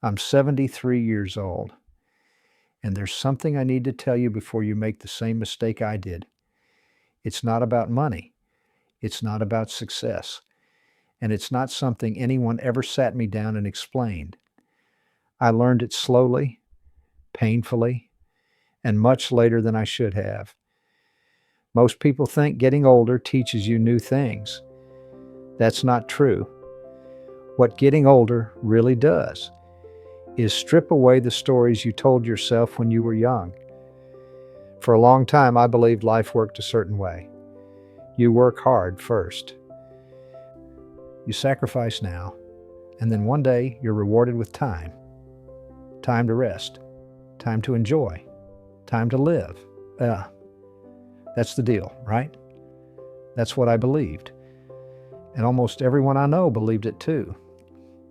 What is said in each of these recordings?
I'm 73 years old, and there's something I need to tell you before you make the same mistake I did. It's not about money. It's not about success. And it's not something anyone ever sat me down and explained. I learned it slowly, painfully, and much later than I should have. Most people think getting older teaches you new things. That's not true. What getting older really does is strip away the stories you told yourself when you were young. For a long time, I believed life worked a certain way. You work hard first. You sacrifice now, and then one day you're rewarded with time. Time to rest. Time to enjoy. Time to live. That's the deal, right? That's what I believed. And almost everyone I know believed it too.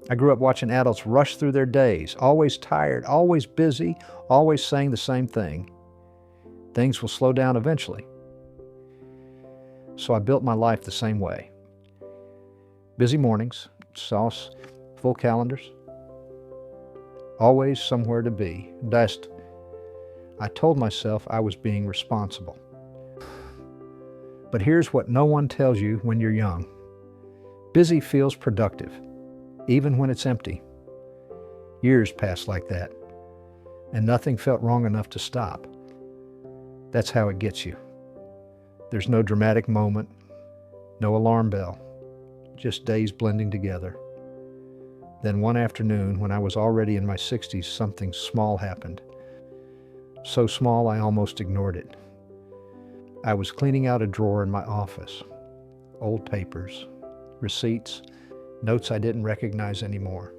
I grew up watching adults rush through their days, always tired, always busy, always saying the same thing. Things will slow down eventually. So I built my life the same way. Busy mornings, sauce, full calendars, always somewhere to be. Best, I told myself I was being responsible. But here's what no one tells you when you're young. Busy feels productive, even when it's empty. Years passed like that, and nothing felt wrong enough to stop. That's how it gets you. There's no dramatic moment, no alarm bell, just days blending together. Then one afternoon, when I was already in my 60s, something small happened. So small I almost ignored it. I was cleaning out a drawer in my office. Old papers, receipts, notes I didn't recognize anymore.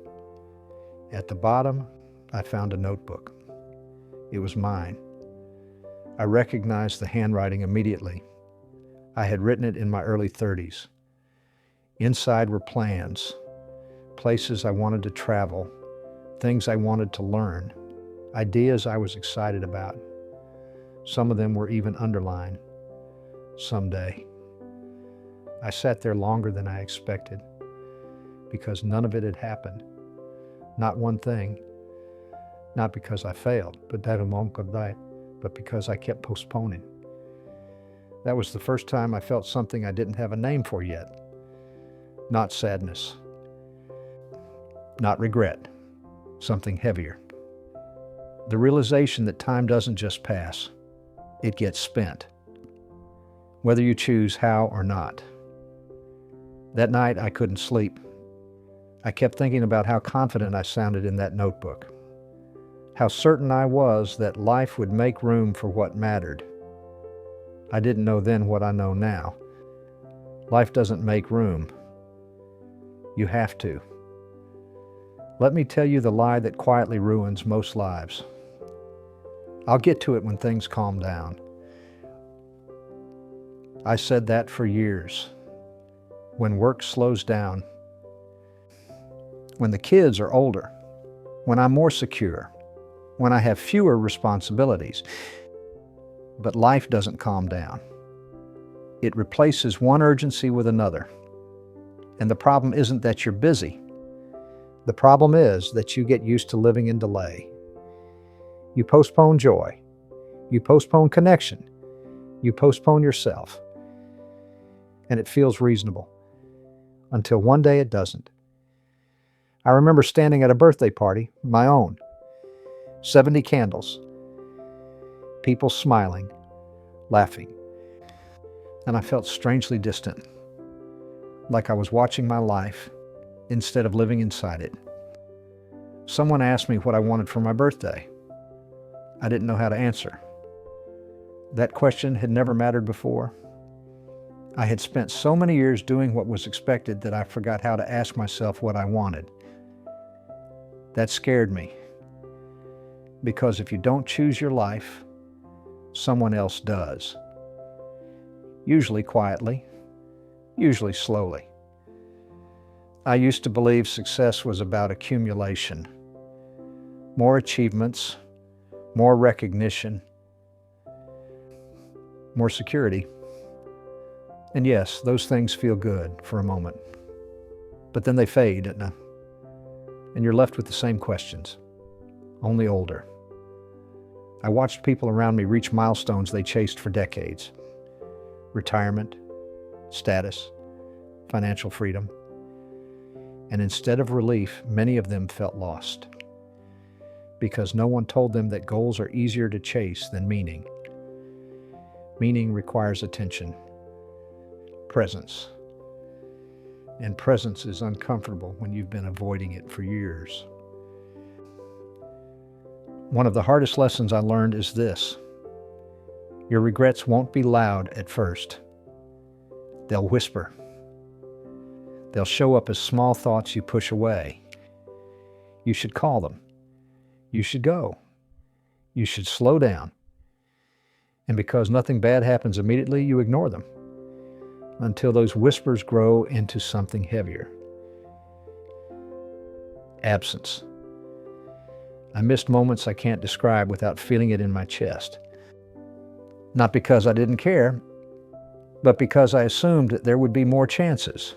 At the bottom, I found a notebook. It was mine. I recognized the handwriting immediately. I had written it in my early 30s. Inside were plans, places I wanted to travel, things I wanted to learn, ideas I was excited about. Some of them were even underlined. Someday. I sat there longer than I expected because none of it had happened. Not one thing. Not because I failed, but because I kept postponing. That was the first time I felt something I didn't have a name for yet. Not sadness. Not regret. Something heavier. The realization that time doesn't just pass. It gets spent. Whether you choose how or not. That night, I couldn't sleep. I kept thinking about how confident I sounded in that notebook. How certain I was that life would make room for what mattered. I didn't know then what I know now. Life doesn't make room. You have to. Let me tell you the lie that quietly ruins most lives. I'll get to it when things calm down. I said that for years. When work slows down, when the kids are older, when I'm more secure, when I have fewer responsibilities. But life doesn't calm down. It replaces one urgency with another. And the problem isn't that you're busy. The problem is that you get used to living in delay. You postpone joy. You postpone connection. You postpone yourself. And it feels reasonable. Until one day it doesn't. I remember standing at a birthday party, my own. 70 candles. People smiling, laughing. And I felt strangely distant. Like I was watching my life instead of living inside it. Someone asked me what I wanted for my birthday. I didn't know how to answer. That question had never mattered before. I had spent so many years doing what was expected that I forgot how to ask myself what I wanted. That scared me. Because if you don't choose your life, someone else does. Usually quietly, usually slowly. I used to believe success was about accumulation. More achievements, more recognition, more security. And yes, those things feel good for a moment. But then they fade, and and you're left with the same questions, only older. I watched people around me reach milestones they chased for decades. Retirement, status, financial freedom. And instead of relief, many of them felt lost because no one told them that goals are easier to chase than meaning. Meaning requires attention, presence. And presence is uncomfortable when you've been avoiding it for years. One of the hardest lessons I learned is this: your regrets won't be loud at first. They'll whisper. They'll show up as small thoughts you push away. You should call them. You should go. You should slow down. And because nothing bad happens immediately, you ignore them until those whispers grow into something heavier. Absence. I missed moments I can't describe without feeling it in my chest. Not because I didn't care, but because I assumed that there would be more chances.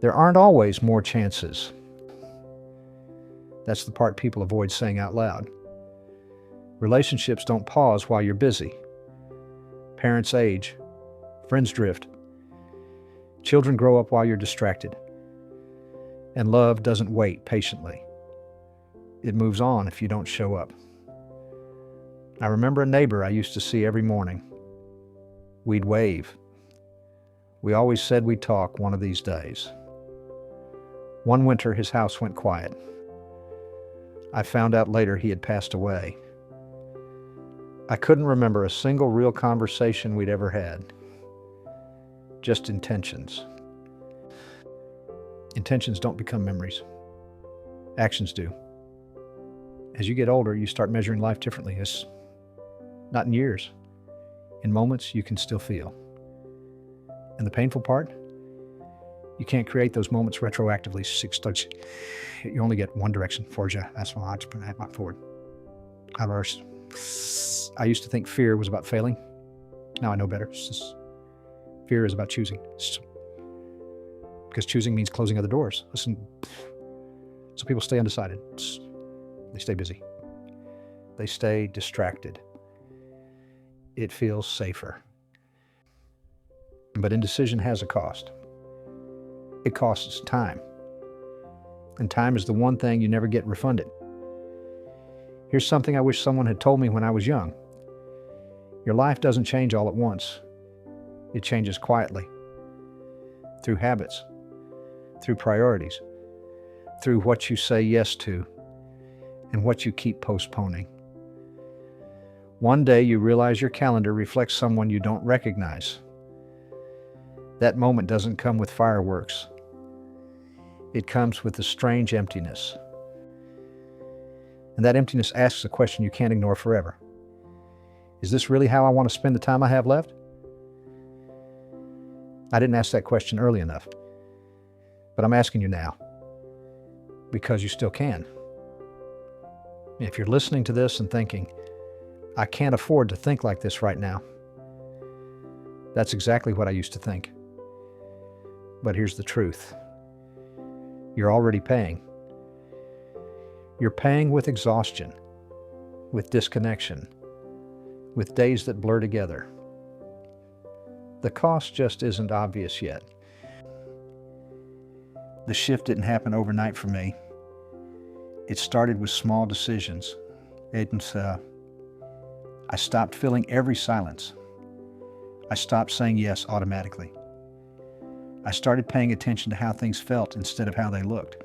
There aren't always more chances. That's the part people avoid saying out loud. Relationships don't pause while you're busy. Parents age. Friends drift. Children grow up while you're distracted. And love doesn't wait patiently. It moves on if you don't show up. I remember a neighbor I used to see every morning. We'd wave. We always said we'd talk one of these days. One winter, his house went quiet. I found out later he had passed away. I couldn't remember a single real conversation we'd ever had. Just intentions. Intentions don't become memories. Actions do. As you get older, you start measuring life differently. It's not in years. In moments, you can still feel. And the painful part, you can't create those moments retroactively. You only get one direction. Forward. That's why I went forward. I used to think fear was about failing. Now I know better. Fear is about choosing. Because choosing means closing other doors. Listen, so people stay undecided. They stay busy. They stay distracted. It feels safer. But indecision has a cost. It costs time. And time is the one thing you never get refunded. Here's something I wish someone had told me when I was young. Your life doesn't change all at once. It changes quietly. Through habits. Through priorities. Through what you say yes to and what you keep postponing. One day you realize your calendar reflects someone you don't recognize. That moment doesn't come with fireworks. It comes with a strange emptiness. And that emptiness asks a question you can't ignore forever. Is this really how I want to spend the time I have left? I didn't ask that question early enough, but I'm asking you now, because you still can. If you're listening to this and thinking, I can't afford to think like this right now, that's exactly what I used to think. But here's the truth. You're already paying. You're paying with exhaustion, with disconnection, with days that blur together. The cost just isn't obvious yet. The shift didn't happen overnight for me. It started with small decisions. I stopped filling every silence. I stopped saying yes automatically. I started paying attention to how things felt instead of how they looked.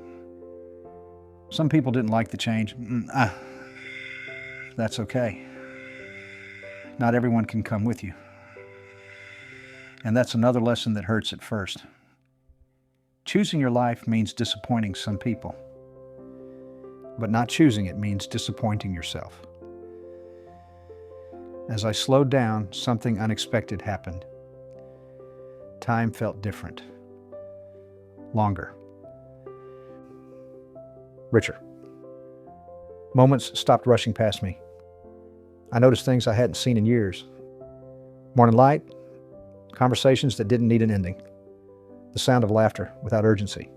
Some people didn't like the change. That's okay. Not everyone can come with you. And that's another lesson that hurts at first. Choosing your life means disappointing some people. But not choosing it means disappointing yourself. As I slowed down, something unexpected happened. Time felt different. Longer. Richer. Moments stopped rushing past me. I noticed things I hadn't seen in years. Morning light, conversations that didn't need an ending, the sound of laughter without urgency.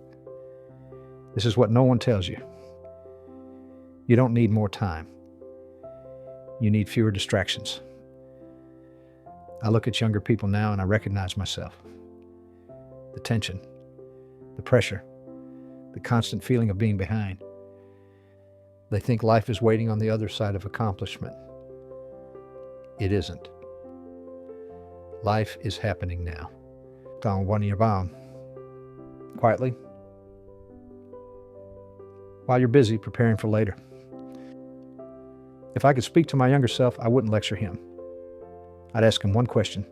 This is what no one tells you. You don't need more time. You need fewer distractions. I look at younger people now and I recognize myself. The tension, the pressure, the constant feeling of being behind. They think life is waiting on the other side of accomplishment. It isn't. Life is happening now. Down one of your bound. Quietly. While you're busy preparing for later. If I could speak to my younger self, I wouldn't lecture him. I'd ask him one question.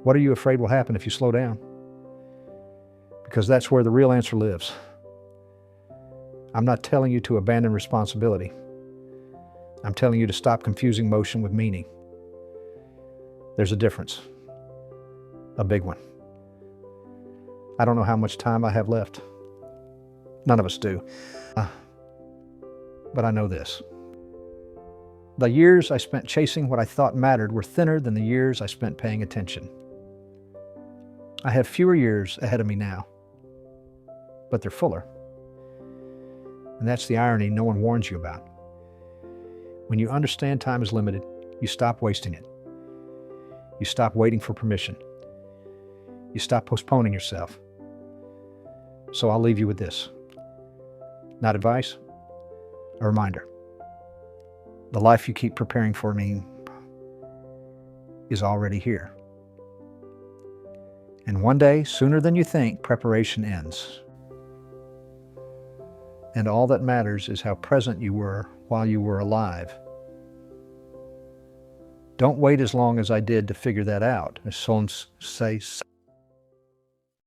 What are you afraid will happen if you slow down? Because that's where the real answer lives. I'm not telling you to abandon responsibility. I'm telling you to stop confusing motion with meaning. There's a difference. A big one. I don't know how much time I have left. None of us do. But I know this. The years I spent chasing what I thought mattered were thinner than the years I spent paying attention. I have fewer years ahead of me now, but they're fuller. And that's the irony no one warns you about. When you understand time is limited, you stop wasting it. You stop waiting for permission. You stop postponing yourself. So I'll leave you with this. Not advice, a reminder. The life you keep preparing for me is already here. And one day, sooner than you think, preparation ends. And all that matters is how present you were while you were alive. Don't wait as long as I did to figure that out, as some say.